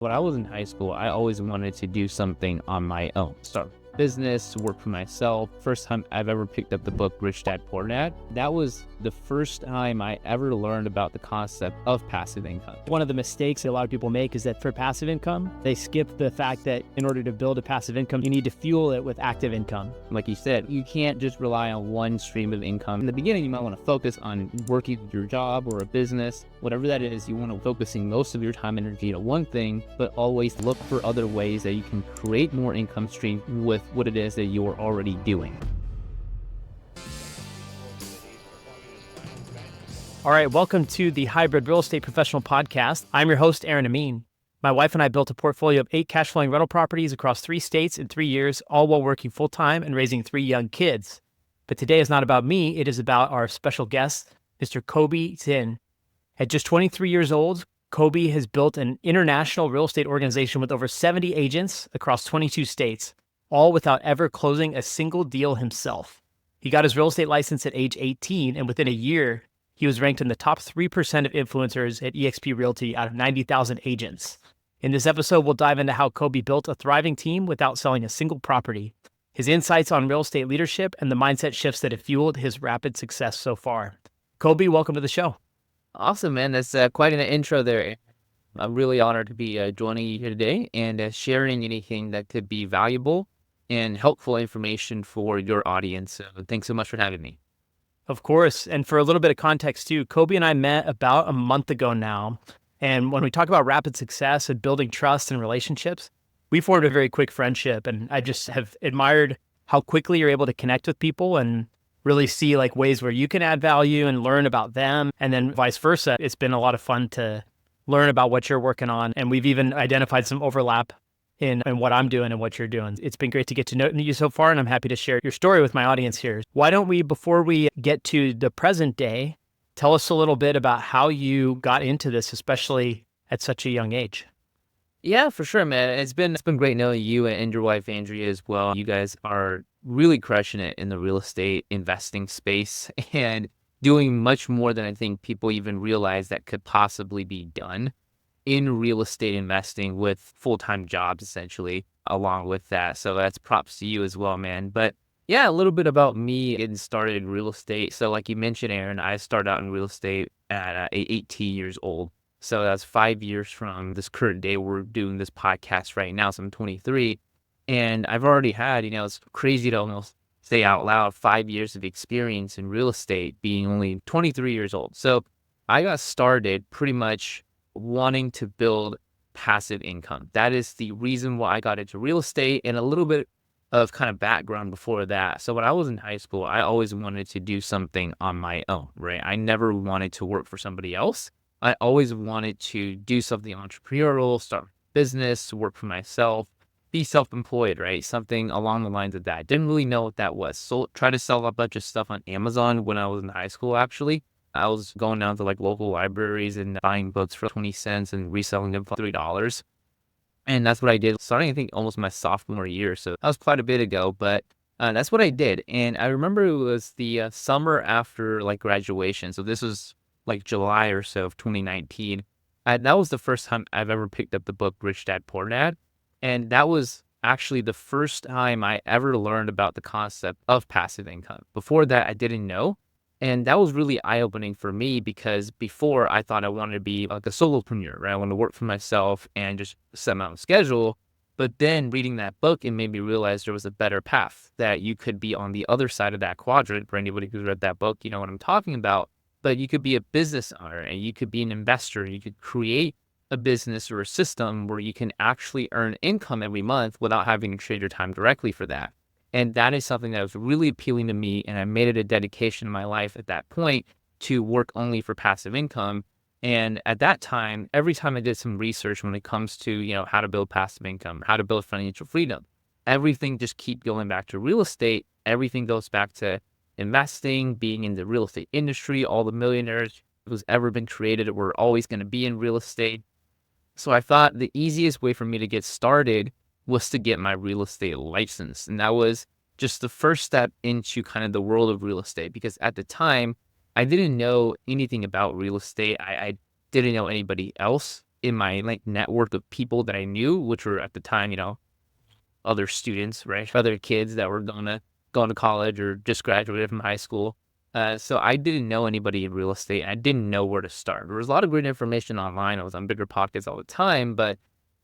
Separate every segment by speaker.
Speaker 1: When I was in high school, I always wanted to do something on my own. Start a business, work for myself. First time I've ever picked up the book Rich Dad Poor Dad. That was the first time I ever learned about the concept of passive income.
Speaker 2: One of the mistakes that a lot of people make is that for passive income, they skip the fact that in order to build a passive income, you need to fuel it with active income.
Speaker 1: Like you said, you can't just rely on one stream of income. In the beginning, you might want to focus on working your job or a business, whatever that is. You want to focusing most of your time and energy to one thing, but always look for other ways that you can create more income stream with what it is that you're already doing.
Speaker 2: All right, welcome to the Hybrid Real Estate Professional Podcast. I'm your host, Aaron Amin. My wife and I built a portfolio of 8 cash flowing rental properties across 3 states in 3 years, all while working full time and raising 3 young kids. But today is not about me, it is about our special guest, Mr. Kobe Zinn. At just 23 years old, Kobe has built an international real estate organization with over 70 agents across 22 states, all without ever closing a single deal himself. He got his real estate license at age 18, and within a year, he was ranked in the top 3% of influencers at eXp Realty out of 90,000 agents. In this episode, we'll dive into how Kobe built a thriving team without selling a single property, his insights on real estate leadership, and the mindset shifts that have fueled his rapid success so far. Kobe, welcome to the show.
Speaker 1: Awesome, man. That's quite an intro there. I'm really honored to be joining you here today and sharing anything that could be valuable and helpful information for your audience. So thanks so much for having me.
Speaker 2: Of course. And for a little bit of context too, Kobe and I met about a month ago now. And when we talk about rapid success and building trust and relationships, we formed a very quick friendship. And I just have admired how quickly you're able to connect with people and really see like ways where you can add value and learn about them. And then vice versa. It's been a lot of fun to learn about what you're working on. And we've even identified some overlap in what I'm doing and what you're doing. It's been great to get to know you so far, and I'm happy to share your story with my audience here. Why don't we, before we get to the present day, tell us a little bit about how you got into this, especially at such a young age?
Speaker 1: Yeah, for sure, man. It's been great knowing you and your wife, Andrea, as well. You guys are really crushing it in the real estate investing space and doing much more than I think people even realize that could possibly be done in real estate investing with full-time jobs, essentially, along with that. So that's props to you as well, man. But yeah, a little bit about me getting started in real estate. So like you mentioned, Aaron, I started out in real estate at 18 years old. So that's 5 years from this current day we're doing this podcast right now. So I'm 23. And I've already had, it's crazy to almost say out loud, 5 years of experience in real estate being only 23 years old. So I got started pretty much wanting to build passive income. That is the reason why I got into real estate, and a little bit of kind of background before that. So when I was in high school, I always wanted to do something on my own, right? I never wanted to work for somebody else. I always wanted to do something entrepreneurial, start a business, work for myself, be self-employed, right? Something along the lines of that. Didn't really know what that was. So try to sell a bunch of stuff on Amazon when I was in high school, actually. I was going down to like local libraries and buying books for 20 cents and reselling them for $3. And that's what I did starting, I think, almost my sophomore year. So that was quite a bit ago, but that's what I did. And I remember it was the summer after like graduation. So this was like July or so of 2019. That was the first time I've ever picked up the book Rich Dad Poor Dad. And that was actually the first time I ever learned about the concept of passive income. Before that, I didn't know. And that was really eye-opening for me because before I thought I wanted to be like a solopreneur, right? I wanted to work for myself and just set my own schedule. But then reading that book, it made me realize there was a better path, that you could be on the other side of that quadrant. For anybody who's read that book, you know what I'm talking about. But you could be a business owner and you could be an investor. You could create a business or a system where you can actually earn income every month without having to trade your time directly for that. And that is something that was really appealing to me. And I made it a dedication in my life at that point to work only for passive income. And at that time, every time I did some research when it comes to, how to build passive income, how to build financial freedom, everything just keep going back to real estate. Everything goes back to investing, being in the real estate industry. All the millionaires who's ever been created were always going to be in real estate. So I thought the easiest way for me to get started was to get my real estate license. And that was just the first step into kind of the world of real estate, because at the time I didn't know anything about real estate. I didn't know anybody else in my like network of people that I knew, which were at the time, other students, right? Other kids that were going to college or just graduated from high school. So I didn't know anybody in real estate. I didn't know where to start. There was a lot of great information online. I was on Bigger Pockets all the time, but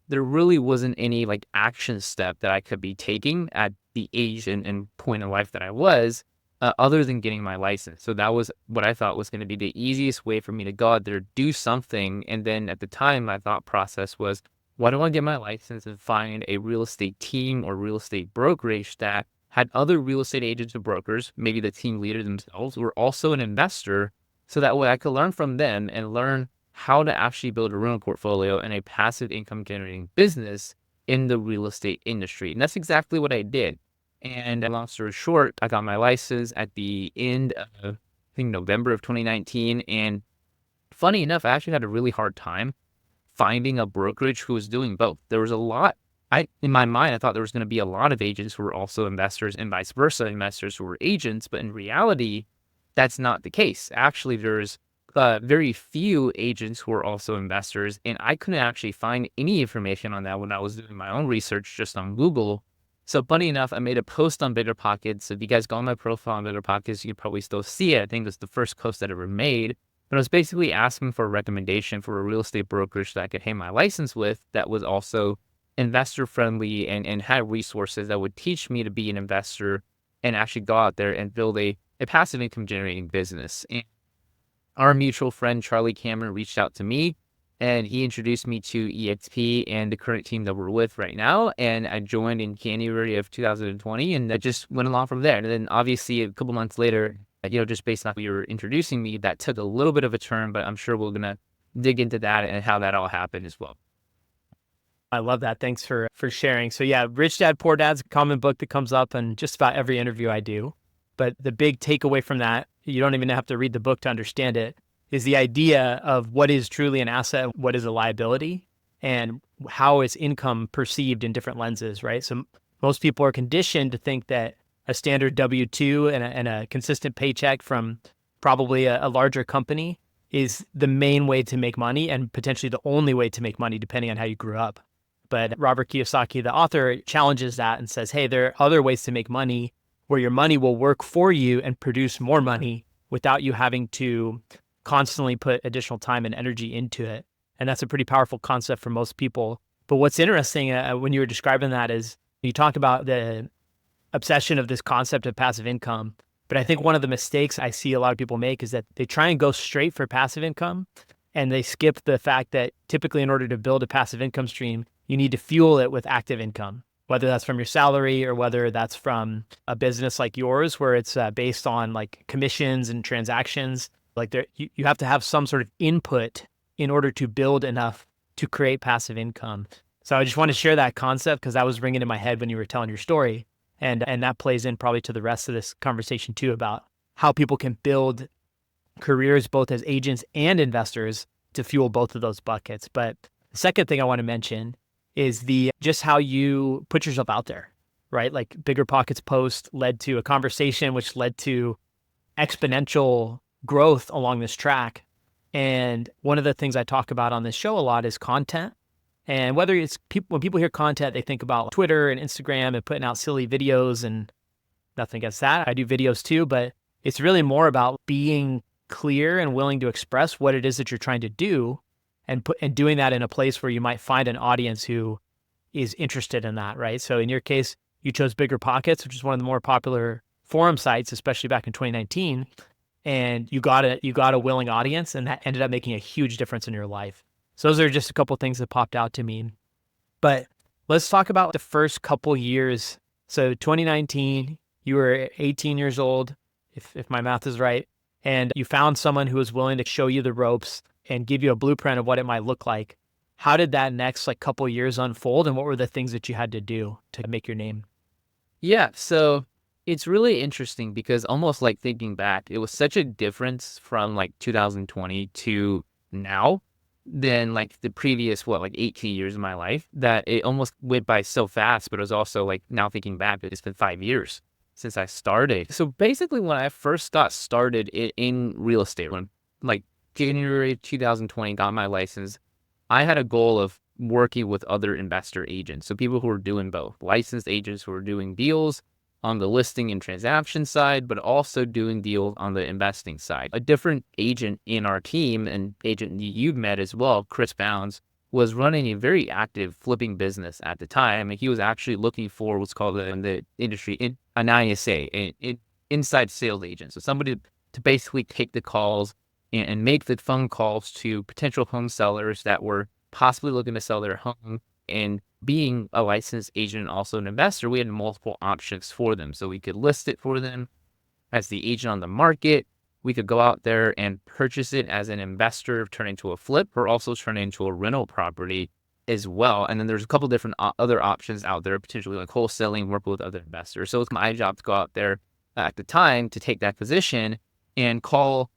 Speaker 1: there really wasn't any like action step that I could be taking at the age and point in life that I was, other than getting my license. So that was what I thought was going to be the easiest way for me to go out there, do something. And then at the time, my thought process was, why don't I get my license and find a real estate team or real estate brokerage that had other real estate agents or brokers, maybe the team leader themselves, were also an investor. So that way I could learn from them and learn how to actually build a rental portfolio and a passive income generating business in the real estate industry. And that's exactly what I did. And long story short, I got my license at the end of, I think, November of 2019. And funny enough, I actually had a really hard time finding a brokerage who was doing both. There was a lot, in my mind, I thought there was going to be a lot of agents who were also investors and vice versa, investors who were agents. But in reality, that's not the case. Actually, there's very few agents who are also investors, and I couldn't actually find any information on that when I was doing my own research just on Google. So funny enough, I made a post on Bigger Pockets. If you guys go on my profile on Bigger Pockets, you can probably still see it. I think that's the first post that I ever made. But I was basically asking for a recommendation for a real estate brokerage that I could hang my license with that was also investor friendly and had resources that would teach me to be an investor and actually go out there and build a passive income generating business. And our mutual friend, Charlie Cameron, reached out to me and he introduced me to EXP and the current team that we're with right now. And I joined in January of 2020 and I just went along from there. And then obviously a couple months later, just based on you were introducing me, that took a little bit of a turn, but I'm sure we're going to dig into that and how that all happened as well.
Speaker 2: I love that. Thanks for sharing. So yeah, Rich Dad, Poor Dad's a common book that comes up in just about every interview I do. But the big takeaway from that, you don't even have to read the book to understand it, is the idea of what is truly an asset, what is a liability, and how is income perceived in different lenses, right? So most people are conditioned to think that a standard W-2 and a consistent paycheck from probably a larger company is the main way to make money and potentially the only way to make money, depending on how you grew up. But Robert Kiyosaki, the author, challenges that and says, hey, there are other ways to make money where your money will work for you and produce more money without you having to constantly put additional time and energy into it. And that's a pretty powerful concept for most people. But what's interesting when you were describing that is you talked about the obsession of this concept of passive income. But I think one of the mistakes I see a lot of people make is that they try and go straight for passive income and they skip the fact that typically in order to build a passive income stream, you need to fuel it with active income, whether that's from your salary or whether that's from a business like yours, where it's based on like commissions and transactions. Like you have to have some sort of input in order to build enough to create passive income. So I just want to share that concept because that was ringing in my head when you were telling your story. And that plays in probably to the rest of this conversation too, about how people can build careers both as agents and investors to fuel both of those buckets. But the second thing I want to mention is just how you put yourself out there, right? Like Bigger Pockets post led to a conversation, which led to exponential growth along this track. And one of the things I talk about on this show a lot is content. And whether it's when people hear content, they think about Twitter and Instagram and putting out silly videos, and nothing against that. I do videos too, but it's really more about being clear and willing to express what it is that you're trying to do and doing that in a place where you might find an audience who is interested in that, right? So in your case, you chose Bigger Pockets, which is one of the more popular forum sites, especially back in 2019, and you got a willing audience, and that ended up making a huge difference in your life. So those are just a couple of things that popped out to me. But let's talk about the first couple years. So 2019, you were 18 years old, if my math is right, and you found someone who was willing to show you the ropes and give you a blueprint of what it might look like. How did that next couple years unfold, and what were the things that you had to do to make your name?
Speaker 1: Yeah, so it's really interesting because almost like thinking back, it was such a difference from like 2020 to now than like the previous, 18 years of my life, that it almost went by so fast. But it was also like, now thinking back, it's been 5 years since I started. So basically when I first got started in real estate, when like January 2020, got my license, I had a goal of working with other investor agents. So people who are doing both, licensed agents who are doing deals on the listing and transaction side, but also doing deals on the investing side. A different agent in our team, and agent you've met as well, Chris Bounds, was running a very active flipping business at the time. And he was actually looking for what's called in the industry an ISA, an inside sales agent. So somebody to basically take the calls and make the phone calls to potential home sellers that were possibly looking to sell their home. And being a licensed agent and also an investor, we had multiple options for them. So we could list it for them as the agent on the market. We could go out there and purchase it as an investor, turn into a flip, or also turn it into a rental property as well. And then there's a couple different other options out there, potentially like wholesaling, work with other investors. So it's my job to go out there at the time to take that position and call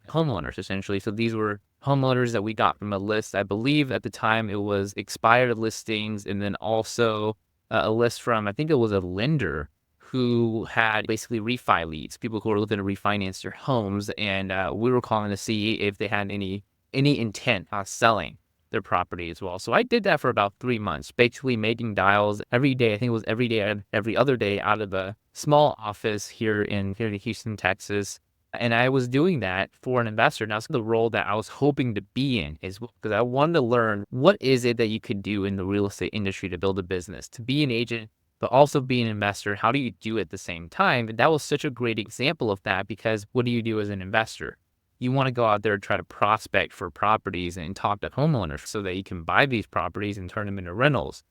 Speaker 1: homeowners essentially. So these were homeowners that we got from a list. I believe at the time it was expired listings, and then also a list from, I think it was a lender who had basically refi leads, people who were looking to refinance their homes. And we were calling to see if they had any intent on selling their property as well. So I did that for about 3 months, basically making dials every day. I think it was every day, every other day, out of a small office here in Houston, Texas. And I was doing that for an investor. Now, it's the role that I was hoping to be in as well, because I wanted to learn what is it that you could do in the real estate industry to build a business, to be an agent, but also be an investor. How do you do it at the same time? And that was such a great example of that, because what do you do as an investor? You want to go out there and try to prospect for properties and talk to homeowners so that you can buy these properties and turn them into rentals.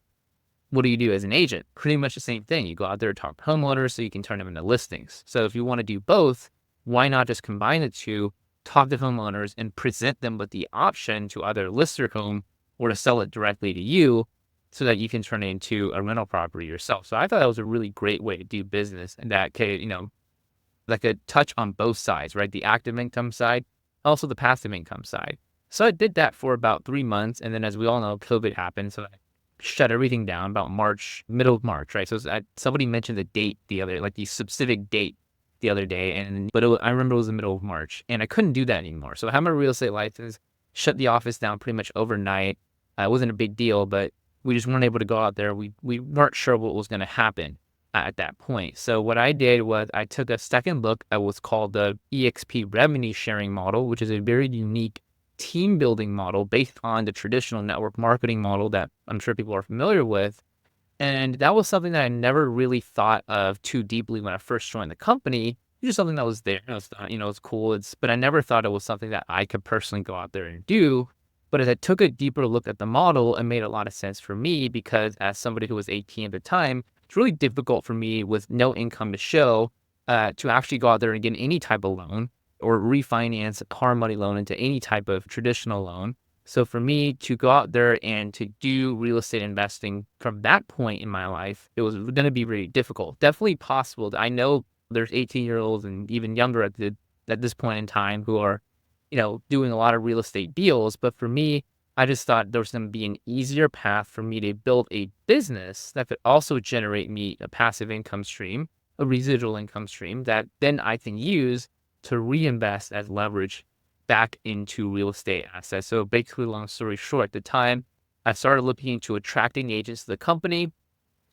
Speaker 1: What do you do as an agent? Pretty much the same thing. You go out there and talk to homeowners so you can turn them into listings. So if you want to do both, why not just combine the two, talk to homeowners and present them with the option to either list their home or to sell it directly to you so that you can turn it into a rental property yourself. So I thought that was a really great way to do business, and that could, that could touch on both sides, right? The active income side, also the passive income side. So I did that for about 3 months. And then, as we all know, COVID happened. So I shut everything down about March, middle of March, right? So somebody mentioned the date the specific date the other day. I remember it was the middle of March, and I couldn't do that anymore. So I had my real estate license, shut the office down pretty much overnight. It wasn't a big deal, but we just weren't able to go out there. We weren't sure what was going to happen at that point. So what I did was I took a second look at what's called the EXP revenue sharing model, which is a very unique team building model based on the traditional network marketing model that I'm sure people are familiar with. And that was something that I never really thought of too deeply when I first joined the company. It's just something that was there. It's cool. But I never thought it was something that I could personally go out there and do. But as I took a deeper look at the model, it made a lot of sense for me, because as somebody who was 18 at the time, it's really difficult for me with no income to show to actually go out there and get any type of loan or refinance a car money loan into any type of traditional loan. So for me to go out there and to do real estate investing from that point in my life, it was going to be really difficult. Definitely possible. I know there's 18-year-olds and even younger at this point in time who are, doing a lot of real estate deals. But for me, I just thought there was going to be an easier path for me to build a business that could also generate me a passive income stream, a residual income stream that then I can use to reinvest as leverage back into real estate assets. So basically, long story short, at the time, I started looking into attracting agents to the company.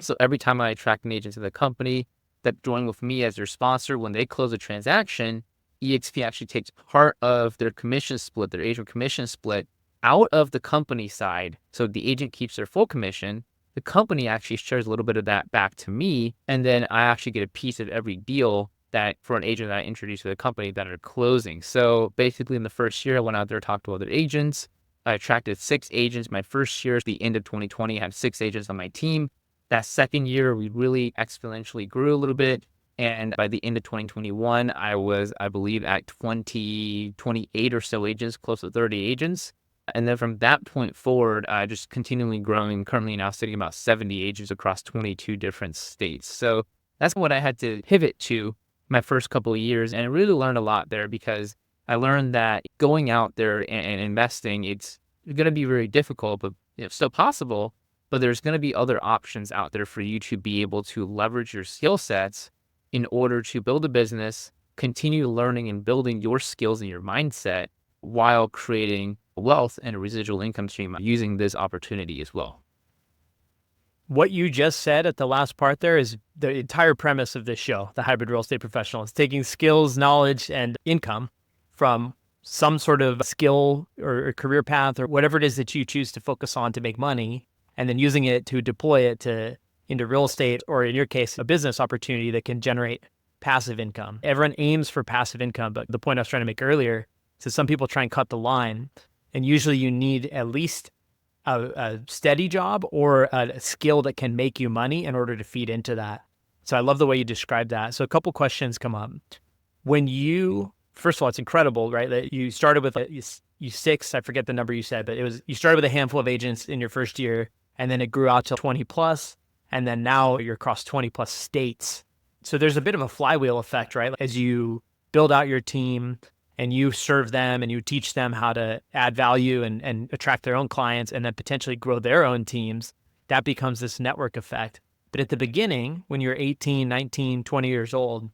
Speaker 1: So every time I attract an agent to the company that join with me as their sponsor, when they close a transaction, EXP actually takes part of their commission split, their agent commission split, out of the company side. So the agent keeps their full commission. The company actually shares a little bit of that back to me. And then I actually get a piece of every deal that for an agent that I introduced to the company that are closing. So basically, in the first year, I went out there, talked to other agents. I attracted 6 agents. My first year, at the end of 2020, I had 6 agents on my team. That second year, we really exponentially grew a little bit. And by the end of 2021, I was, I believe, at 28 or so agents, close to 30 agents. And then from that point forward, just continually growing, currently now sitting about 70 agents across 22 different states. So that's what I had to pivot to my first couple of years. And I really learned a lot there, because I learned that going out there and investing, it's going to be very difficult, but still possible. But there's going to be other options out there for you to be able to leverage your skill sets in order to build a business, continue learning and building your skills and your mindset while creating wealth and a residual income stream using this opportunity as well.
Speaker 2: What you just said at the last part there is the entire premise of this show, The Hybrid Real Estate Professional. It's taking skills, knowledge, and income from some sort of skill or career path or whatever it is that you choose to focus on to make money, and then using it to deploy it into real estate, or in your case, a business opportunity that can generate passive income. Everyone aims for passive income, but the point I was trying to make earlier is some people try and cut the line, and usually you need at least a steady job or a skill that can make you money in order to feed into that. So I love the way you described that. So a couple questions come up. First of all, it's incredible, right? That you started with you six, I forget the number you said, but you started with a handful of agents in your first year, and then it grew out to 20 plus, and then now you're across 20 plus states. So there's a bit of a flywheel effect, right? As you build out your team, and you serve them and you teach them how to add value and attract their own clients and then potentially grow their own teams, that becomes this network effect. But at the beginning, when you're 18, 19, 20 years old,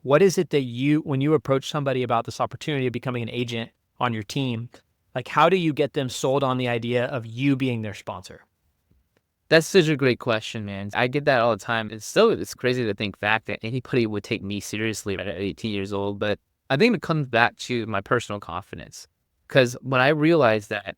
Speaker 2: what is it that when you approach somebody about this opportunity of becoming an agent on your team, like how do you get them sold on the idea of you being their sponsor?
Speaker 1: That's such a great question, man. I get that all the time. It's crazy to think back that anybody would take me seriously right at 18 years old. But I think it comes back to my personal confidence. Because when I realized that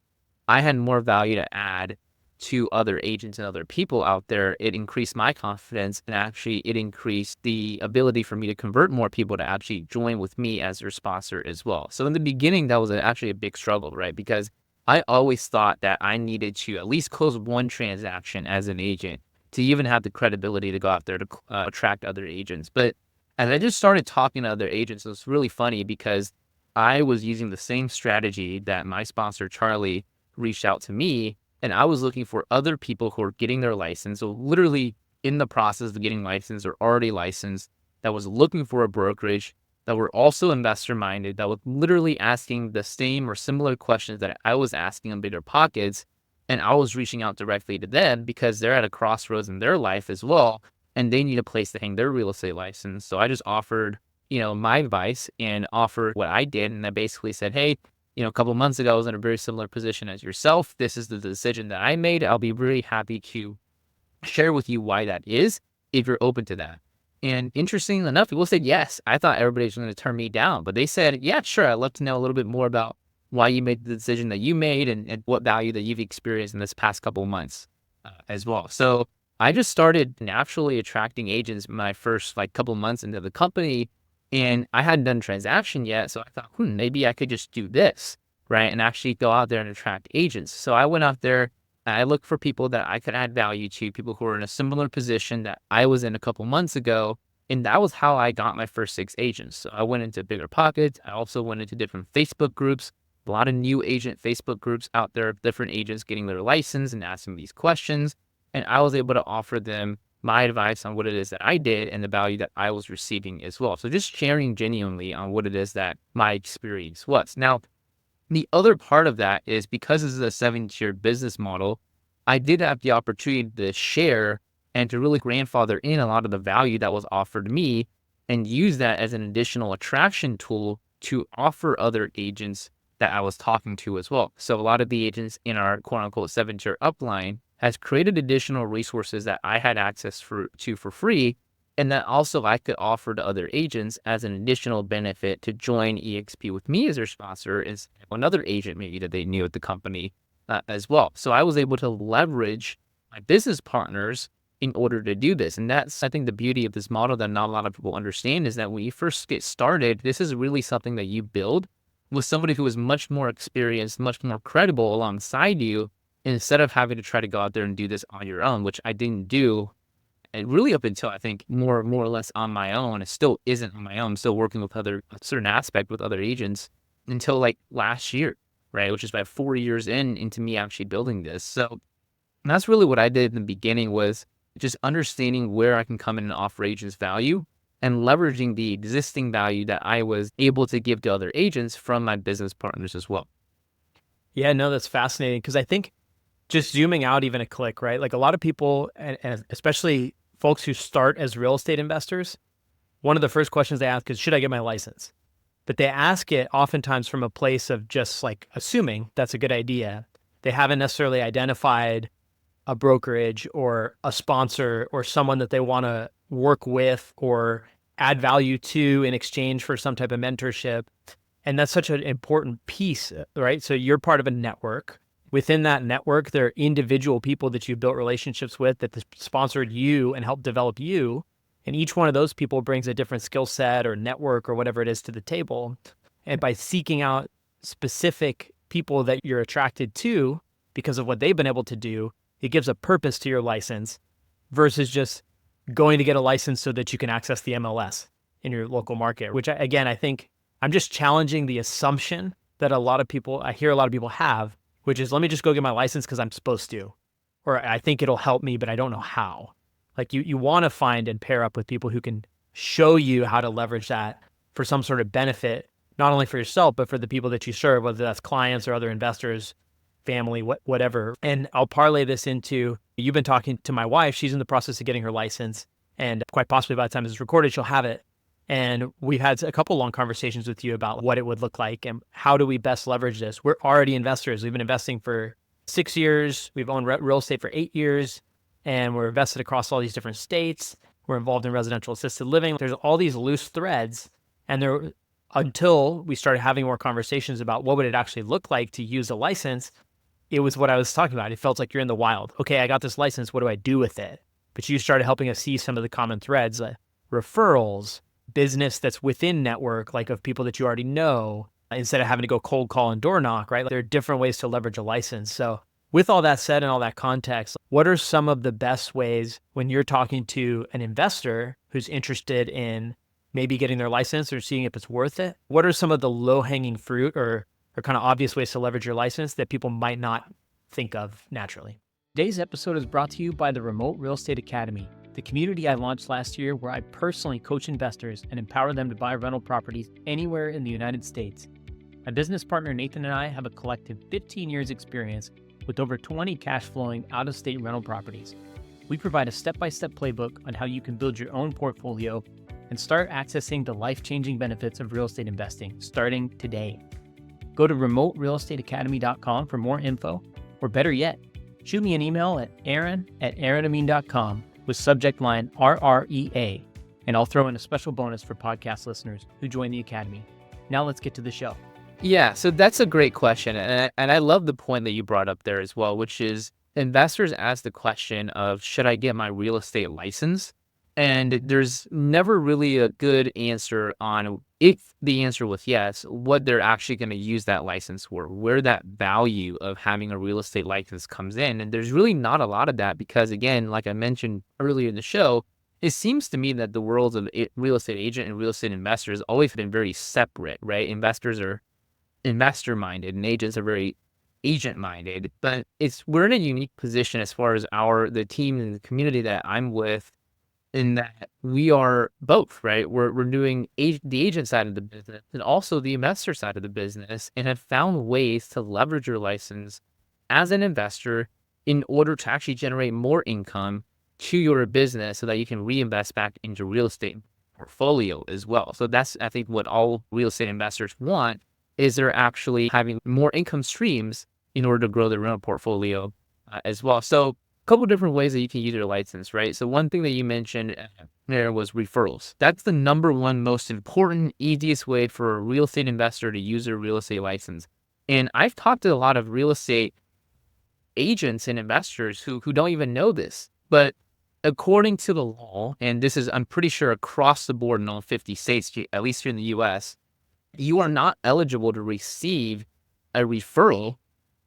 Speaker 1: I had more value to add to other agents and other people out there, it increased my confidence, and actually it increased the ability for me to convert more people to actually join with me as their sponsor as well. So in the beginning, that was actually a big struggle, right? Because I always thought that I needed to at least close one transaction as an agent to even have the credibility to go out there to attract other agents. But as I just started talking to other agents, it was really funny because I was using the same strategy that my sponsor, Charlie, reached out to me. And I was looking for other people who were getting their license. So literally in the process of getting licensed or already licensed, that was looking for a brokerage, that were also investor minded, that was literally asking the same or similar questions that I was asking on Bigger Pockets. And I was reaching out directly to them because they're at a crossroads in their life as well. And they need a place to hang their real estate license. So I just offered, my advice and offered what I did. And I basically said, hey, a couple of months ago, I was in a very similar position as yourself. This is the decision that I made. I'll be really happy to share with you why that is, if you're open to that. And interestingly enough, people said yes. I thought everybody was going to turn me down, but they said, yeah, sure. I'd love to know a little bit more about why you made the decision that you made and what value that you've experienced in this past couple of months as well. So I just started naturally attracting agents my first couple of months into the company, and I hadn't done transaction yet. So I thought, maybe I could just do this, right? And actually go out there and attract agents. So I went out there. I looked for people that I could add value to, people who were in a similar position that I was in a couple months ago. And that was how I got my first 6 agents. So I went into Bigger Pockets. I also went into different Facebook groups, a lot of new agent Facebook groups out there, different agents getting their license and asking these questions. And I was able to offer them my advice on what it is that I did and the value that I was receiving as well. So just sharing genuinely on what it is that my experience was. Now, the other part of that is because this is a 7-tiered business model, I did have the opportunity to share and to really grandfather in a lot of the value that was offered me and use that as an additional attraction tool to offer other agents that I was talking to as well. So a lot of the agents in our quote unquote 7-tier upline has created additional resources that I had access to for free, and that also I could offer to other agents as an additional benefit to join EXP with me as their sponsor is another agent maybe that they knew at the company as well. So I was able to leverage my business partners in order to do this. And that's, I think, the beauty of this model that not a lot of people understand is that when you first get started, this is really something that you build with somebody who is much more experienced, much more credible alongside you, instead of having to try to go out there and do this on your own, which I didn't do. And really up until I think more or less on my own, it still isn't on my own. I'm still working with a certain aspect with other agents until last year, right? Which is about 4 years into me actually building this. So that's really what I did in the beginning, was just understanding where I can come in and offer agents value and leveraging the existing value that I was able to give to other agents from my business partners as well.
Speaker 2: Yeah, no, that's fascinating because I think just zooming out even a click, right? Like a lot of people, and especially folks who start as real estate investors, one of the first questions they ask is, should I get my license? but they ask it oftentimes from a place of just like assuming that's a good idea. They haven't necessarily identified a brokerage or a sponsor or someone that they want to work with or add value to in exchange for some type of mentorship. And that's such an important piece, right? So you're part of a network. Within that network, there are individual people that you've built relationships with that sponsored you and helped develop you. And each one of those people brings a different skill set or network or whatever it is to the table. And by seeking out specific people that you're attracted to because of what they've been able to do, it gives a purpose to your license versus just going to get a license so that you can access the MLS in your local market, which again, I think I'm just challenging the assumption that I hear a lot of people have, which is let me just go get my license because I'm supposed to, or I think it'll help me, but I don't know how. Like you want to find and pair up with people who can show you how to leverage that for some sort of benefit, not only for yourself, but for the people that you serve, whether that's clients or other investors, family, whatever. And I'll parlay this into, you've been talking to my wife. She's in the process of getting her license, and quite possibly by the time this is recorded, she'll have it. And we've had a couple long conversations with you about what it would look like and how do we best leverage this. We're already investors. We've been investing for 6 years. We've owned real estate for 8 years, and we're invested across all these different states. We're involved in residential assisted living. There's all these loose threads, and until we started having more conversations about what would it actually look like to use a license, it was what I was talking about. It felt like you're in the wild. Okay, I got this license. What do I do with it? But you started helping us see some of the common threads, like referrals, business that's within network, like of people that you already know, instead of having to go cold call and door knock, right? Like there are different ways to leverage a license. So with all that said and all that context, what are some of the best ways when you're talking to an investor who's interested in maybe getting their license or seeing if it's worth it? What are some of the low-hanging fruit or kind of obvious ways to leverage your license that people might not think of naturally? Today's episode is brought to you by the Remote Real Estate Academy, the community I launched last year where I personally coach investors and empower them to buy rental properties anywhere in the United States. My business partner Nathan and I have a collective 15 years experience with over 20 cash flowing out-of-state rental properties. We provide a step-by-step playbook on how you can build your own portfolio and start accessing the life-changing benefits of real estate investing starting today. Go to remoterealestateacademy.com for more info, or better yet, shoot me an email at aaron@aaronamin.com with subject line RREA, and I'll throw in a special bonus for podcast listeners who join the Academy. Now let's get to the show.
Speaker 1: Yeah, so that's a great question. And I love the point that you brought up there as well, which is investors ask the question of, should I get my real estate license? And there's never really a good answer on if the answer was yes, what they're actually going to use that license for, where that value of having a real estate license comes in. And there's really not a lot of that because, again, like I mentioned earlier in the show, it seems to me that the worlds of real estate agent and real estate investors always been very separate, right? Investors are investor minded and agents are very agent minded, but we're in a unique position as far as the team and the community that I'm with, in that we are both, right? We're doing the agent side of the business and also the investor side of the business, and have found ways to leverage your license as an investor in order to actually generate more income to your business so that you can reinvest back into real estate portfolio as well. So that's, I think, what all real estate investors want, is they're actually having more income streams in order to grow their rental portfolio as well. So couple different ways that you can use your license, right? So one thing that you mentioned there was referrals. That's the number one most important, easiest way for a real estate investor to use their real estate license. And I've talked to a lot of real estate agents and investors who don't even know this, but according to the law, and this is, I'm pretty sure, across the board in all 50 states, at least here in the US, you are not eligible to receive a referral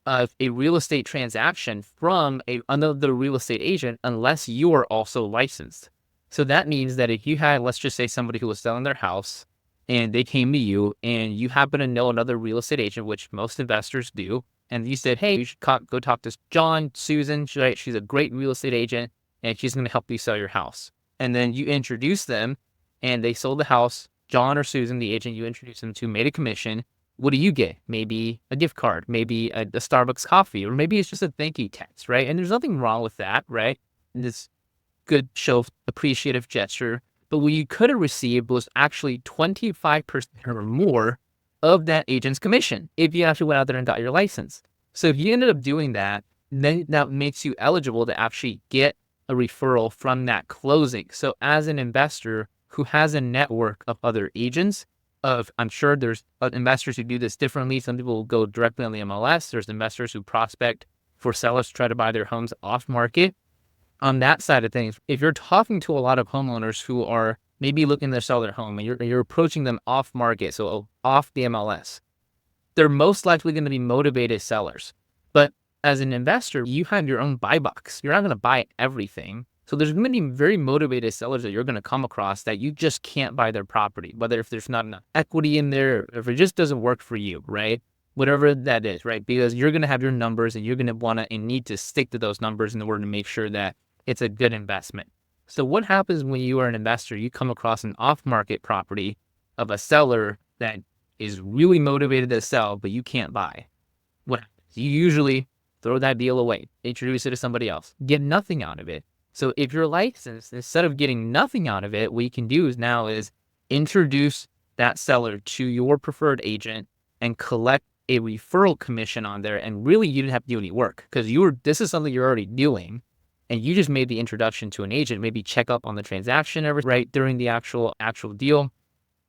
Speaker 1: of a real estate transaction from another real estate agent unless you are also licensed. So that means that if you had, let's just say, somebody who was selling their house and they came to you and you happen to know another real estate agent, which most investors do, and you said, hey, you should go talk to Susan, she's a great real estate agent and she's going to help you sell your house. And then you introduce them and they sold the house. John or Susan, the agent you introduced them to, made a commission. What do you get? Maybe a gift card, maybe a Starbucks coffee, or maybe it's just a thank you text, right? And there's nothing wrong with that, right? And this good show of appreciative gesture But what you could have received was actually 25% or more of that agent's commission if you actually went out there and got your license. So if you ended up doing that, then that makes you eligible to actually get a referral from that closing. So as an investor who has a network of other agents, I'm sure there's investors who do this differently. Some people will go directly on the MLS. There's investors who prospect for sellers to try to buy their homes off market. On that side of things, if you're talking to a lot of homeowners who are maybe looking to sell their home and you're approaching them off market, so off the MLS, they're most likely going to be motivated sellers. But as an investor, you have your own buy box. You're not going to buy everything. So there's going to be very motivated sellers that you're going to come across that you just can't buy their property, whether if there's not enough equity in there, if it just doesn't work for you, right? Whatever that is, right? Because you're going to have your numbers and you're going to want to and need to stick to those numbers in order to make sure that it's a good investment. So what happens when you are an investor, you come across an off-market property of a seller that is really motivated to sell, but you can't buy? What happens? You usually throw that deal away, introduce it to somebody else, get nothing out of it. So if you're licensed, instead of getting nothing out of it, what you can do is introduce that seller to your preferred agent and collect a referral commission on there. And really, you didn't have to do any work because this is something you're already doing. And you just made the introduction to an agent, maybe check up on the transaction right during the actual deal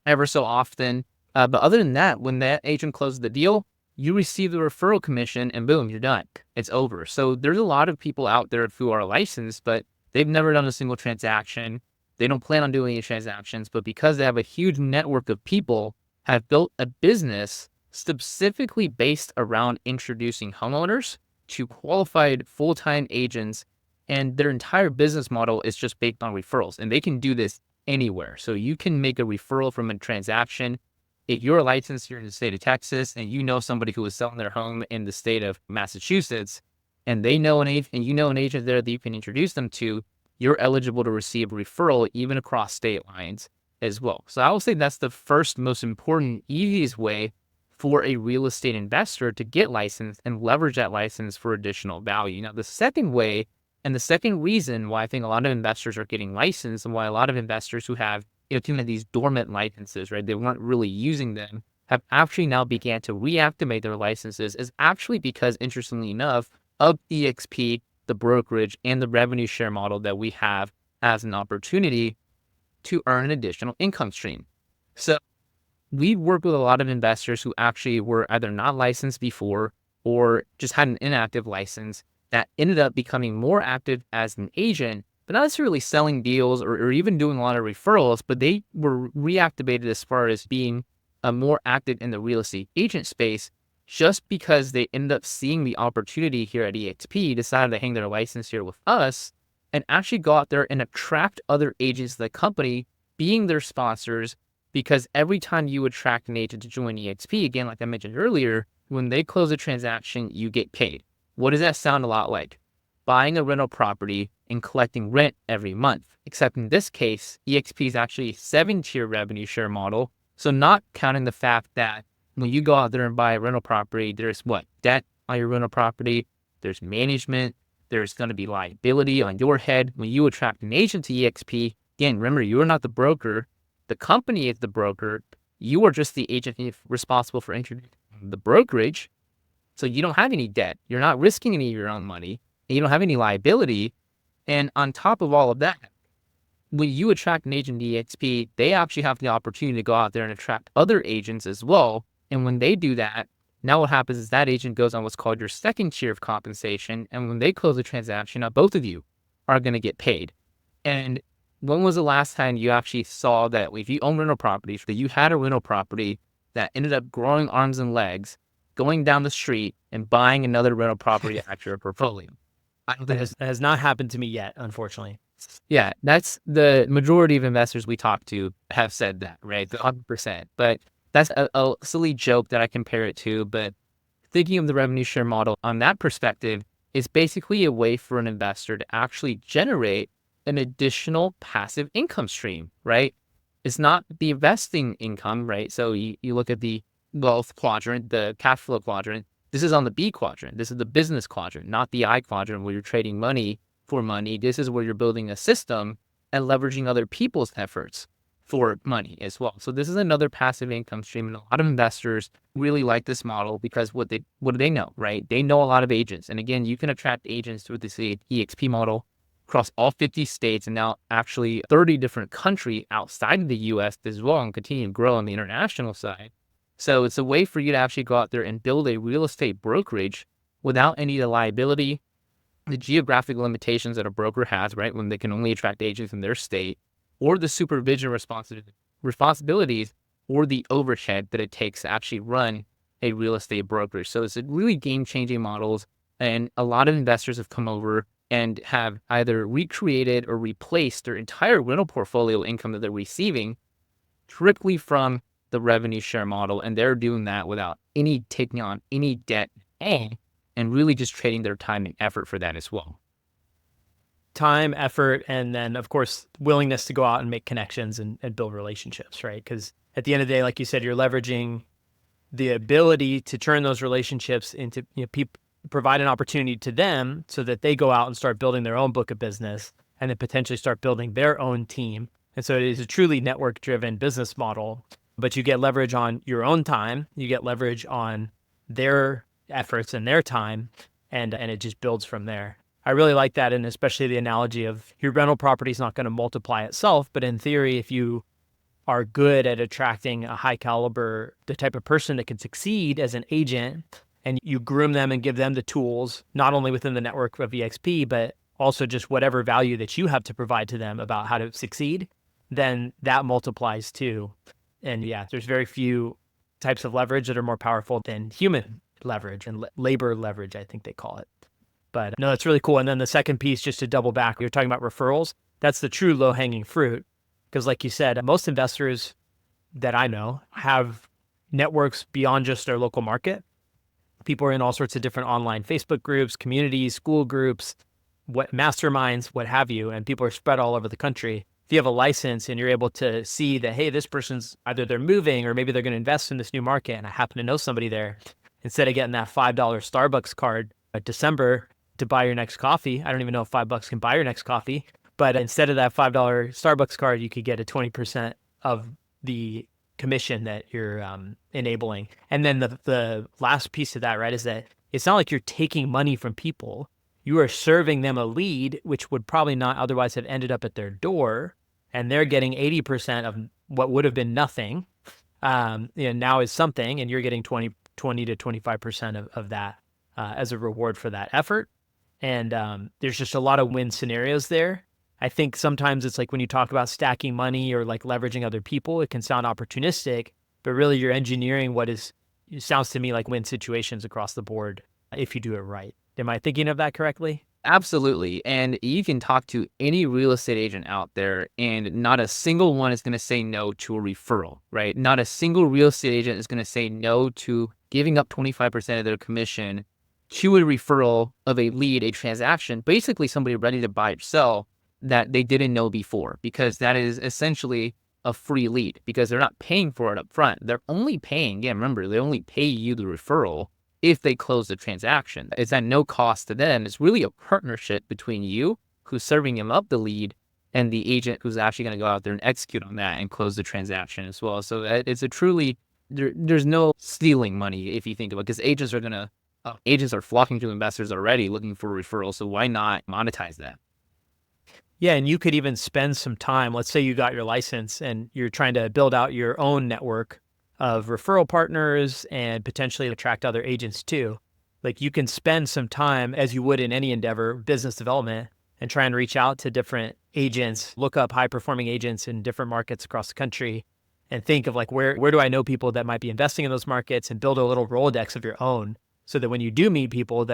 Speaker 1: ever so often. But other than that, when that agent closes the deal, you receive the referral commission and boom, you're done. It's over. So there's a lot of people out there who are licensed, but they've never done a single transaction. They don't plan on doing any transactions, but because they have a huge network of people, have built a business specifically based around introducing homeowners to qualified full-time agents. And their entire business model is just based on referrals. And they can do this anywhere. So you can make a referral from a transaction. If you're licensed here in the state of Texas and you know somebody who is selling their home in the state of Massachusetts, and they know an agent, and you know an agent there that you can introduce them to, you're eligible to receive a referral even across state lines as well. So I will say that's the first most important, easiest way for a real estate investor to get licensed and leverage that license for additional value. Now, the second way, and the second reason why I think a lot of investors are getting licensed and why a lot of investors who have these dormant licenses, right, they weren't really using them, have actually now began to reactivate their licenses is actually because, interestingly enough, of EXP, the brokerage, and the revenue share model that we have as an opportunity to earn an additional income stream. So we work with a lot of investors who actually were either not licensed before or just had an inactive license that ended up becoming more active as an agent, but not necessarily selling deals or even doing a lot of referrals, but they were reactivated as far as being more active in the real estate agent space just because they ended up seeing the opportunity here at EXP, decided to hang their license here with us, and actually go out there and attract other agents to the company, being their sponsors, because every time you attract an agent to join EXP, again, like I mentioned earlier, when they close a transaction, you get paid. What does that sound a lot like? Buying a rental property and collecting rent every month. Except in this case, EXP is actually a 7-tier revenue share model. So not counting the fact that when you go out there and buy a rental property, there's debt on your rental property, there's management, there's going to be liability on your head. When you attract an agent to EXP, again, remember, you are not the broker. The company is the broker. You are just the agent responsible for introducing the brokerage. So you don't have any debt. You're not risking any of your own money. And you don't have any liability. And on top of all of that, when you attract an agent to EXP, they actually have the opportunity to go out there and attract other agents as well. And when they do that, now what happens is that agent goes on what's called your second tier of compensation. And when they close a transaction, now both of you are going to get paid. And when was the last time you actually saw that if you own rental properties, that you had a rental property that ended up growing arms and legs, going down the street and buying another rental property after a portfolio?
Speaker 2: That has not happened to me yet, unfortunately.
Speaker 1: Yeah, that's the majority of investors we talk to have said that, right? 100%. But that's a silly joke that I compare it to. But thinking of the revenue share model on that perspective is basically a way for an investor to actually generate an additional passive income stream, right? It's not the investing income, right? So you look at the wealth quadrant, the cash flow quadrant. This is on the B quadrant. This is the business quadrant, not the I quadrant where you're trading money for money. This is where you're building a system at leveraging other people's efforts for money as well. So this is another passive income stream, and a lot of investors really like this model because what do they know, right? They know a lot of agents, and again, you can attract agents through this EXP model across all 50 states and now actually 30 different countries outside of the US as well, and continue to grow on the international side. So it's a way for you to actually go out there and build a real estate brokerage without any of the liability, the geographic limitations that a broker has, right? When they can only attract agents in their state, or the supervision responsibilities, or the overhead that it takes to actually run a real estate brokerage. So it's a really game-changing models, and a lot of investors have come over and have either recreated or replaced their entire rental portfolio income that they're receiving strictly from the revenue share model, and they're doing that without any taking on any debt and really just trading their time and effort for that as well.
Speaker 2: Time, effort, and then of course willingness to go out and make connections and build relationships, right? Because at the end of the day, like you said, you're leveraging the ability to turn those relationships into, people, provide an opportunity to them so that they go out and start building their own book of business and then potentially start building their own team. And so it is a truly network driven business model, but you get leverage on your own time, you get leverage on their efforts and their time, and it just builds from there. I really like that, and especially the analogy of your rental property is not going to multiply itself, but in theory, if you are good at attracting a high caliber, the type of person that can succeed as an agent, and you groom them and give them the tools, not only within the network of EXP, but also just whatever value that you have to provide to them about how to succeed, then that multiplies too. And yeah, there's very few types of leverage that are more powerful than human leverage and labor leverage, I think they call it. But no, it's really cool. And then the second piece, just to double back, you're talking about referrals. That's the true low hanging fruit. Because like you said, most investors that I know have networks beyond just their local market. People are in all sorts of different online Facebook groups, communities, school groups, masterminds, what have you. And people are spread all over the country. If you have a license and you're able to see that, hey, this person's either they're moving or maybe they're going to invest in this new market, and I happen to know somebody there, instead of getting that $5 Starbucks card at December to buy your next coffee, I don't even know if $5 can buy your next coffee, but instead of that $5 Starbucks card, you could get a 20% of the commission that you're enabling. And then the last piece of that, right, is that it's not like you're taking money from people. You are serving them a lead, which would probably not otherwise have ended up at their door, and they're getting 80% of what would have been nothing, now is something, and you're getting 20 to 25% of that as a reward for that effort. And there's just a lot of win scenarios there. I think sometimes it's like when you talk about stacking money or like leveraging other people, it can sound opportunistic, but really you're engineering it sounds to me like win situations across the board if you do it right. Am I thinking of that correctly?
Speaker 1: Absolutely. And you can talk to any real estate agent out there, and not a single one is going to say no to a referral, right? Not a single real estate agent is going to say no to giving up 25% of their commission to a referral of a lead, a transaction, basically somebody ready to buy or sell that they didn't know before, because that is essentially a free lead because they're not paying for it up front. They're only paying, remember, they only pay you the referral if they close the transaction. It's at no cost to them. It's really a partnership between you, who's serving them up the lead, and the agent who's actually going to go out there and execute on that and close the transaction as well. So it's a truly, there's no stealing money if you think about it, because agents are flocking to investors already looking for referrals. So why not monetize that?
Speaker 2: Yeah, and you could even spend some time. Let's say you got your license and you're trying to build out your own network of referral partners and potentially attract other agents too. Like you can spend some time, as you would in any endeavor, business development, and try and reach out to different agents, look up high performing agents in different markets across the country, and think of like, where do I know people that might be investing in those markets, and build a little Rolodex of your own so that when you do meet people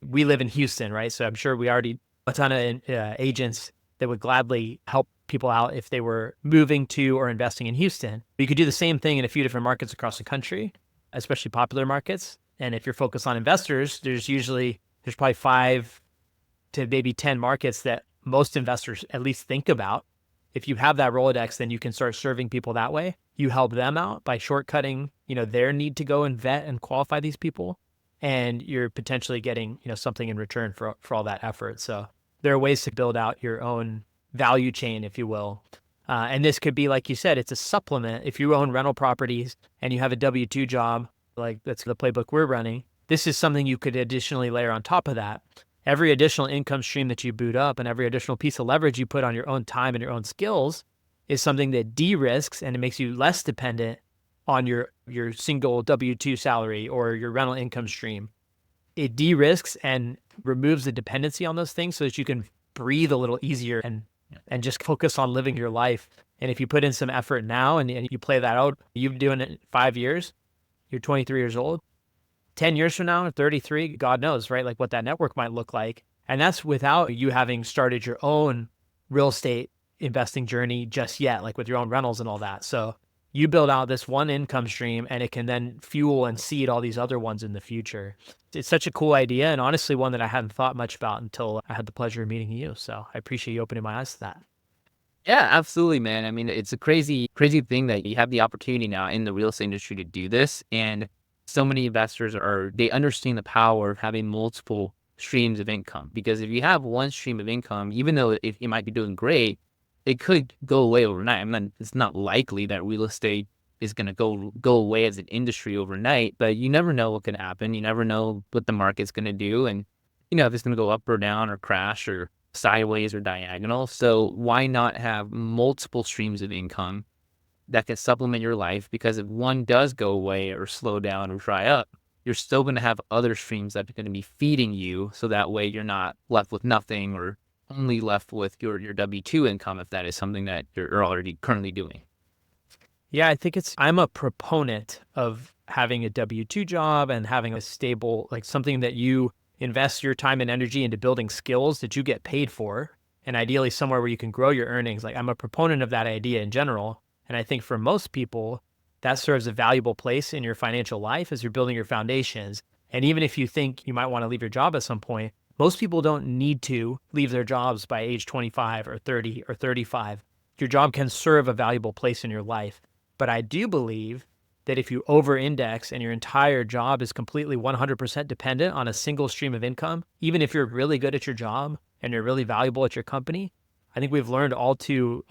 Speaker 2: we live in Houston, right? So I'm sure we already a ton of agents that would gladly help people out if they were moving to or investing in Houston. But you could do the same thing in a few different markets across the country, especially popular markets. And if you're focused on investors, there's probably 5 to maybe 10 markets that most investors at least think about. If you have that Rolodex, then you can start serving people that way. You help them out by shortcutting, their need to go and vet and qualify these people. And you're potentially getting, something in return for all that effort. So there are ways to build out your own value chain, if you will. And this could be, like you said, it's a supplement. If you own rental properties and you have a W-2 job, like that's the playbook we're running, this is something you could additionally layer on top of that. Every additional income stream that you boot up and every additional piece of leverage you put on your own time and your own skills is something that de-risks and it makes you less dependent on your single W-2 salary or your rental income stream. It de-risks and removes the dependency on those things so that you can breathe a little easier and just focus on living your life. And if you put in some effort now and you play that out, you've been doing it 5 years, you're 23 years old, 10 years from now, 33, God knows, right? Like what that network might look like. And that's without you having started your own real estate investing journey just yet, like with your own rentals and all that. So you build out this one income stream and it can then fuel and seed all these other ones in the future. It's such a cool idea. And honestly, one that I hadn't thought much about until I had the pleasure of meeting you. So I appreciate you opening my eyes to that.
Speaker 1: Yeah, absolutely, man. I mean, it's a crazy, crazy thing that you have the opportunity now in the real estate industry to do this. And so many investors they understand the power of having multiple streams of income. Because if you have one stream of income, even though it might be doing great, it could go away overnight. I mean, it's not likely that real estate is going to go away as an industry overnight, but you never know what can happen. You never know what the market's going to do. And, if it's going to go up or down or crash or sideways or diagonal. So why not have multiple streams of income that can supplement your life? Because if one does go away or slow down or dry up, you're still going to have other streams that are going to be feeding you. So that way you're not left with nothing or only left with your W-2 income if that is something that you're already currently doing.
Speaker 2: Yeah, I think I'm a proponent of having a W-2 job and having a stable, like something that you invest your time and energy into building skills that you get paid for, and ideally somewhere where you can grow your earnings. Like I'm a proponent of that idea in general. And I think for most people, that serves a valuable place in your financial life as you're building your foundations. And even if you think you might want to leave your job at some point, most people don't need to leave their jobs by age 25 or 30 or 35. Your job can serve a valuable place in your life. But I do believe that if you over-index and your entire job is completely 100% dependent on a single stream of income, even if you're really good at your job and you're really valuable at your company, I think we've learned all too,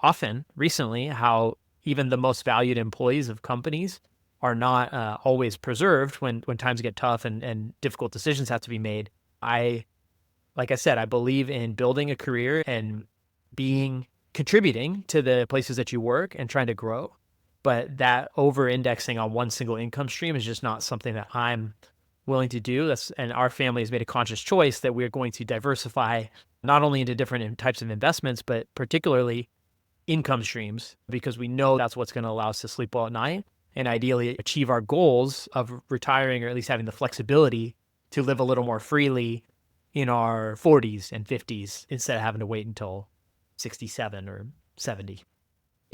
Speaker 2: often recently how even the most valued employees of companies are not always preserved when times get tough and difficult decisions have to be made. Like I said, I believe in building a career and contributing to the places that you work and trying to grow. But that over indexing on one single income stream is just not something that I'm willing to do. And our family has made a conscious choice that we're going to diversify not only into different types of investments, but particularly income streams, because we know that's what's going to allow us to sleep well at night and ideally achieve our goals of retiring or at least having the flexibility to live a little more freely in our 40s and 50s instead of having to wait until 67 or 70.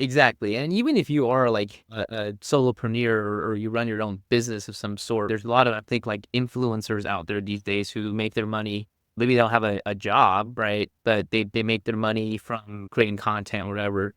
Speaker 1: Exactly. And even if you are like a solopreneur or you run your own business of some sort, there's a lot of, I think, like influencers out there these days who make their money. Maybe they don't have a job, right? But they make their money from creating content or whatever.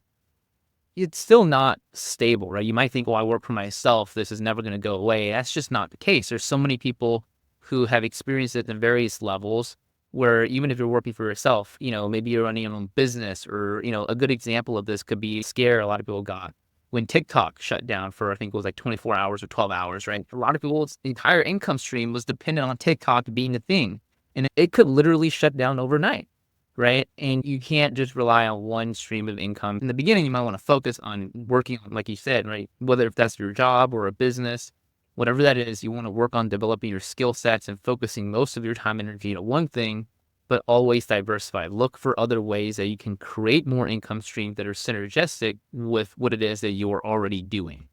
Speaker 1: It's still not stable, right? You might think, well, I work for myself. This is never going to go away. That's just not the case. There's so many people who have experienced it at various levels where even if you're working for yourself, maybe you're running your own business or, a good example of this could be a scare a lot of people got when TikTok shut down for, I think it was like 24 hours or 12 hours, right? A lot of people's entire income stream was dependent on TikTok being a thing. And it could literally shut down overnight, right? And you can't just rely on one stream of income. In the beginning, you might want to focus on working on, like you said, right? Whether if that's your job or a business, whatever that is, you want to work on developing your skill sets and focusing most of your time and energy to one thing, but always diversify. Look for other ways that you can create more income streams that are synergistic with what it is that you are already doing.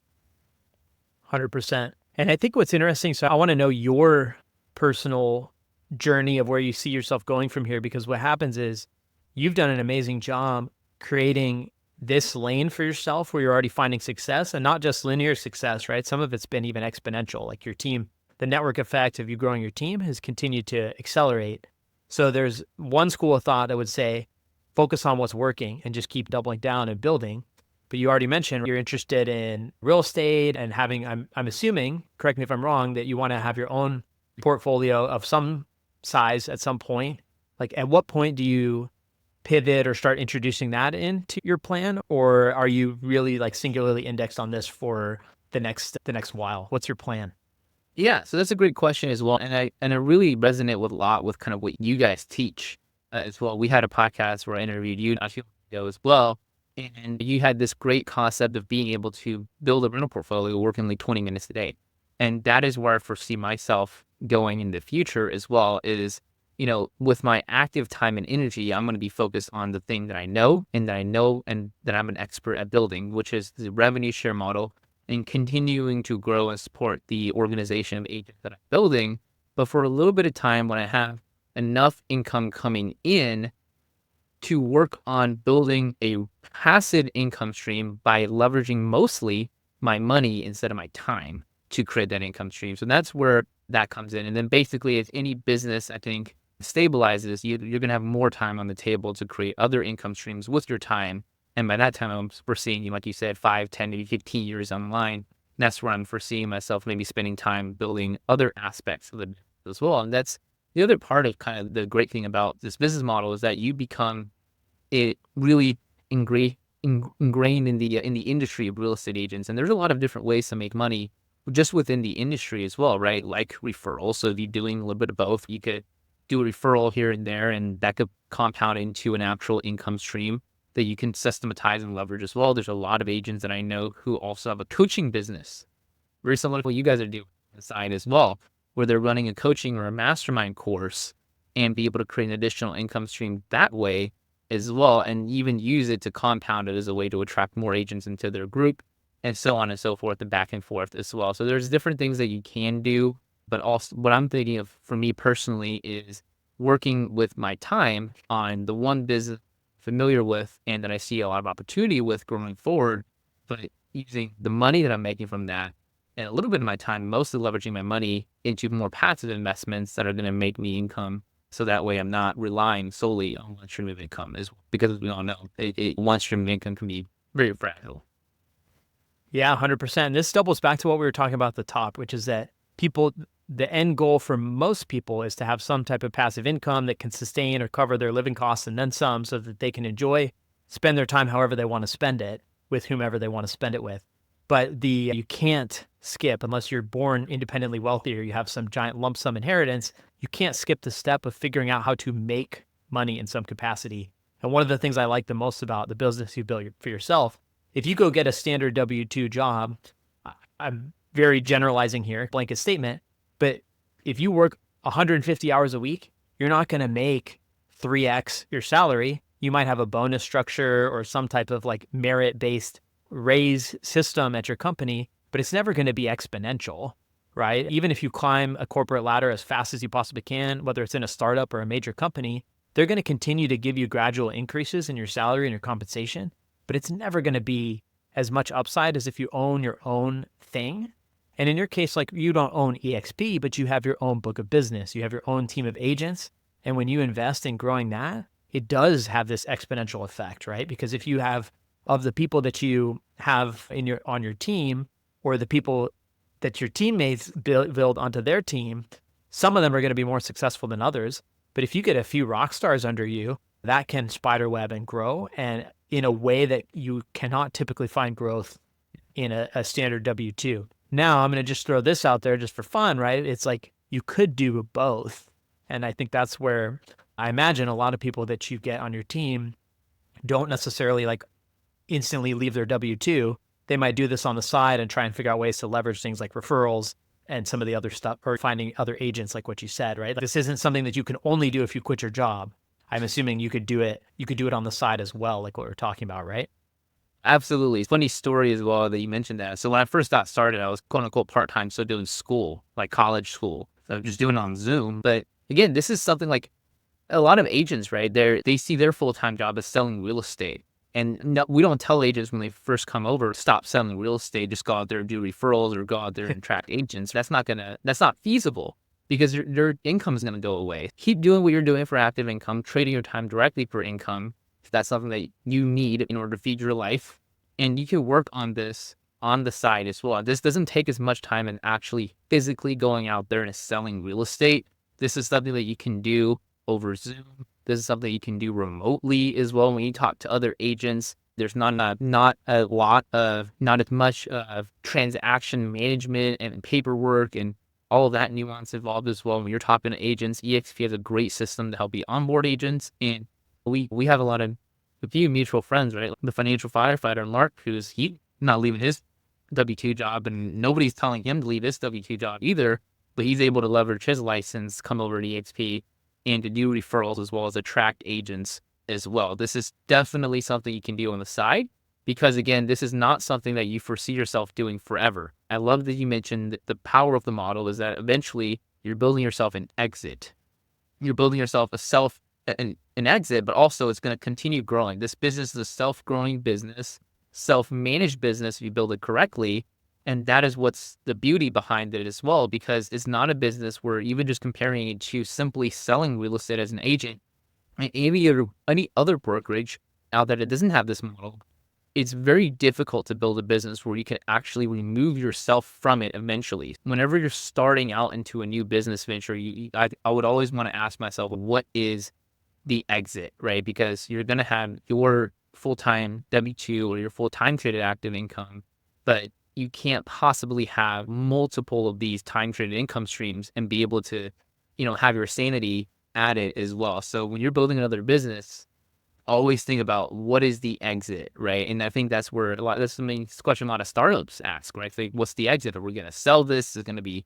Speaker 2: 100%. And I think what's interesting, so I want to know your personal journey of where you see yourself going from here, because what happens is you've done an amazing job creating this lane for yourself where you're already finding success, and not just linear success, right? Some of it's been even exponential, like your team, the network effect of you growing your team has continued to accelerate. So there's one school of thought that would say, focus on what's working and just keep doubling down and building. But you already mentioned you're interested in real estate and having, I'm assuming, correct me if I'm wrong, that you want to have your own portfolio of some size at some point. Like at what point do you pivot or start introducing that into your plan? Or are you really like singularly indexed on this for the next while? What's your plan?
Speaker 1: Yeah, so that's a great question as well, and I really resonate with a lot with kind of what you guys teach as well. We had a podcast where I interviewed you not too long ago as well, and you had this great concept of being able to build a rental portfolio working like 20 minutes a day, and that is where I foresee myself going in the future as well. Is with my active time and energy, I'm going to be focused on the thing that I know and that I'm an expert at building, which is the revenue share model and continuing to grow and support the organization of agents that I'm building. But for a little bit of time, when I have enough income coming in to work on building a passive income stream by leveraging mostly my money instead of my time to create that income stream. So that's where that comes in. And then basically, as any business, I think, stabilizes, you're going to have more time on the table to create other income streams with your time. And by that time, I'm foreseeing, like you said, 5, 10, maybe 15 years online. That's where I'm foreseeing myself maybe spending time building other aspects of the business as well. And that's the other part of kind of the great thing about this business model is that you become it really ingrained in the industry of real estate agents. And there's a lot of different ways to make money just within the industry as well, right? Like referrals. So if you're doing a little bit of both, you could do a referral here and there, and that could compound into an actual income stream that you can systematize and leverage as well. There's a lot of agents that I know who also have a coaching business, very similar to what you guys are doing on the side as well, where they're running a coaching or a mastermind course and be able to create an additional income stream that way as well, and even use it to compound it as a way to attract more agents into their group and so on and so forth and back and forth as well. So there's different things that you can do, but also what I'm thinking of for me personally is working with my time on the one business I'm familiar with and that I see a lot of opportunity with going forward, but using the money that I'm making from that and a little bit of my time, mostly leveraging my money into more passive investments that are going to make me income. So that way I'm not relying solely on one stream of income, is because as we all know, one stream of income can be very fragile.
Speaker 2: Yeah, 100%. This doubles back to what we were talking about at the top, which is that the end goal for most people is to have some type of passive income that can sustain or cover their living costs and then some so that they can spend their time however they want to spend it with whomever they want to spend it with. But you can't skip, unless you're born independently wealthy or you have some giant lump sum inheritance, you can't skip the step of figuring out how to make money in some capacity. And one of the things I like the most about the business you build for yourself, if you go get a standard W-2 job, I'm very generalizing here, blanket statement, but if you work 150 hours a week, you're not going to make 3x your salary. You might have a bonus structure or some type of like merit-based raise system at your company, but it's never going to be exponential, right? Even if you climb a corporate ladder as fast as you possibly can, whether it's in a startup or a major company, they're going to continue to give you gradual increases in your salary and your compensation, but it's never going to be as much upside as if you own your own thing. And in your case, like you don't own EXP, but you have your own book of business, you have your own team of agents. And when you invest in growing that, it does have this exponential effect, right? Because if you have of the people that you have on your team or the people that your teammates build onto their team, some of them are going to be more successful than others. But if you get a few rock stars under you, that can spiderweb and grow, and in a way that you cannot typically find growth in a standard W-2. Now, I'm going to just throw this out there just for fun, right? It's like you could do both. And I think that's where I imagine a lot of people that you get on your team don't necessarily like instantly leave their W-2. They might do this on the side and try and figure out ways to leverage things like referrals and some of the other stuff, or finding other agents like what you said, right? Like, this isn't something that you can only do if you quit your job. I'm assuming you could do it on the side as well, like what we're talking about, right?
Speaker 1: Absolutely. Funny story as well that you mentioned that. So when I first got started, I was quote unquote part-time, so doing school, like college school. So just doing it on Zoom. But again, this is something like a lot of agents, right? They see their full-time job as selling real estate. And no, we don't tell agents when they first come over, stop selling real estate, just go out there and do referrals or go out there and attract agents. That's not feasible because your income is gonna go away. Keep doing what you're doing for active income, trading your time directly for income, if that's something that you need in order to feed your life. And you can work on this on the side as well. This doesn't take as much time in actually physically going out there and selling real estate. This is something that you can do over Zoom This is something you can do remotely as well. When you talk to other agents, there's not as much of transaction management and paperwork and all of that nuance involved as well. When you're talking to agents, eXp has a great system to help you onboard agents. And we have a few mutual friends, right? The financial firefighter, Mark, he not leaving his W-2 job, and nobody's telling him to leave his W-2 job either, but he's able to leverage his license, come over to eXp, and to do referrals as well as attract agents as well. This is definitely something you can do on the side because, again, this is not something that you foresee yourself doing forever. I love that you mentioned that the power of the model is that eventually you're building yourself an exit. You're building yourself an exit, but also it's going to continue growing. This business is a self-growing business, self-managed business if you build it correctly. And that is what's the beauty behind it as well, because it's not a business where even just comparing it to simply selling real estate as an agent, and any other brokerage out there that doesn't have this model, it's very difficult to build a business where you can actually remove yourself from it eventually. Whenever you're starting out into a new business venture, I would always want to ask myself, what is the exit, right? Because you're going to have your full-time W-2 or your full-time traded active income, but you can't possibly have multiple of these time traded income streams and be able to, have your sanity at it as well. So when you're building another business, always think about what is the exit, right? And I think that's where that's the main question a lot of startups ask, right? Like, what's the exit? Are we going to sell this? Is it going to be,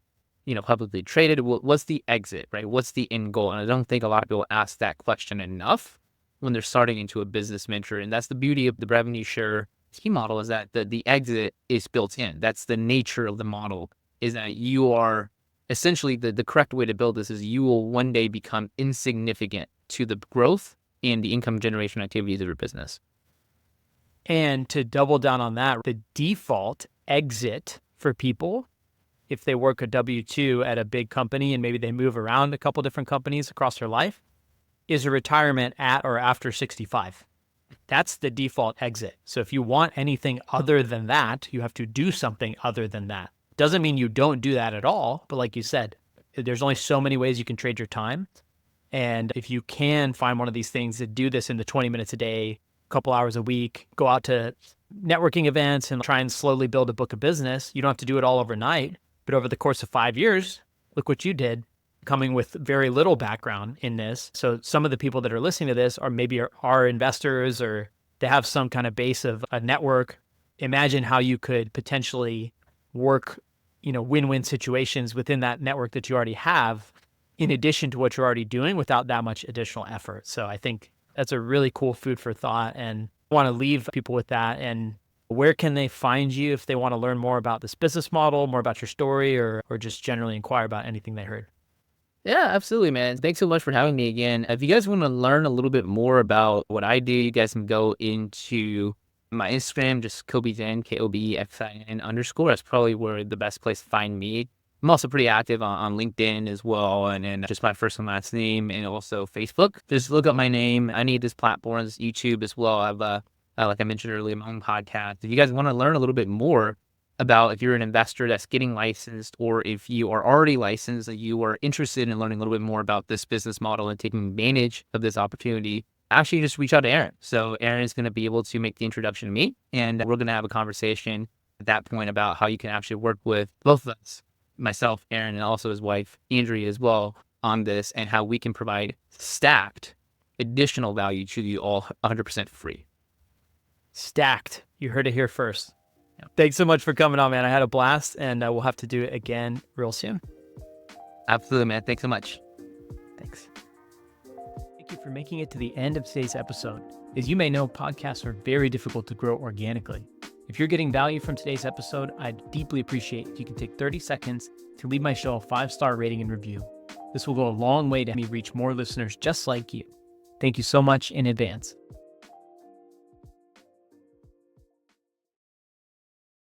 Speaker 1: publicly traded? What's the exit, right? What's the end goal? And I don't think a lot of people ask that question enough when they're starting into a business venture. And that's the beauty of the revenue share scheme model, is that the exit is built in. That's the nature of the model, is that you are essentially the correct way to build this is you will one day become insignificant to the growth and the income generation activities of your business.
Speaker 2: And to double down on that, the default exit for people, if they work a W-2 at a big company and maybe they move around a couple different companies across their life, is a retirement at or after 65. That's the default exit. So if you want anything other than that, you have to do something other than that. Doesn't mean you don't do that at all, but like you said, there's only so many ways you can trade your time. And if you can find one of these things to do this in the 20 minutes a day, a couple hours a week, go out to networking events and try and slowly build a book of business, you don't have to do it all overnight. But over the course of 5 years, look what you did, coming with very little background in this. So some of the people that are listening to this are investors, or they have some kind of base of a network. Imagine how you could potentially work, win-win situations within that network that you already have, in addition to what you're already doing without that much additional effort. So I think that's a really cool food for thought, and I want to leave people with that. And where can they find you if they want to learn more about this business model, more about your story, or just generally inquire about anything they heard?
Speaker 1: Yeah, absolutely, man. Thanks so much for having me again. If you guys want to learn a little bit more about what I do, you guys can go into my Instagram, just KobeXin, KOBEXIN_. That's probably where the best place to find me. I'm also pretty active on LinkedIn as well, and then just my first and last name, and also Facebook. Just look up my name. I need this platform, this YouTube as well. I've, like I mentioned earlier, my own podcast. If you guys want to learn a little bit more about if you're an investor that's getting licensed, or if you are already licensed and you are interested in learning a little bit more about this business model and taking advantage of this opportunity, actually just reach out to Aaron. So Aaron is going to be able to make the introduction to me, and we're going to have a conversation at that point about how you can actually work with both of us, myself, Aaron, and also his wife, Andrea, as well, on this, and how we can provide stacked additional value to you all 100% free.
Speaker 2: Stacked. You heard it here first. Thanks so much for coming on, man. I had a blast, and we'll have to do it again real soon.
Speaker 1: Absolutely, man. Thanks so much.
Speaker 2: Thanks. Thank you for making it to the end of today's episode. As you may know, podcasts are very difficult to grow organically. If you're getting value from today's episode, I'd deeply appreciate if you can take 30 seconds to leave my show a 5-star rating and review. This will go a long way to help me reach more listeners just like you. Thank you so much in advance.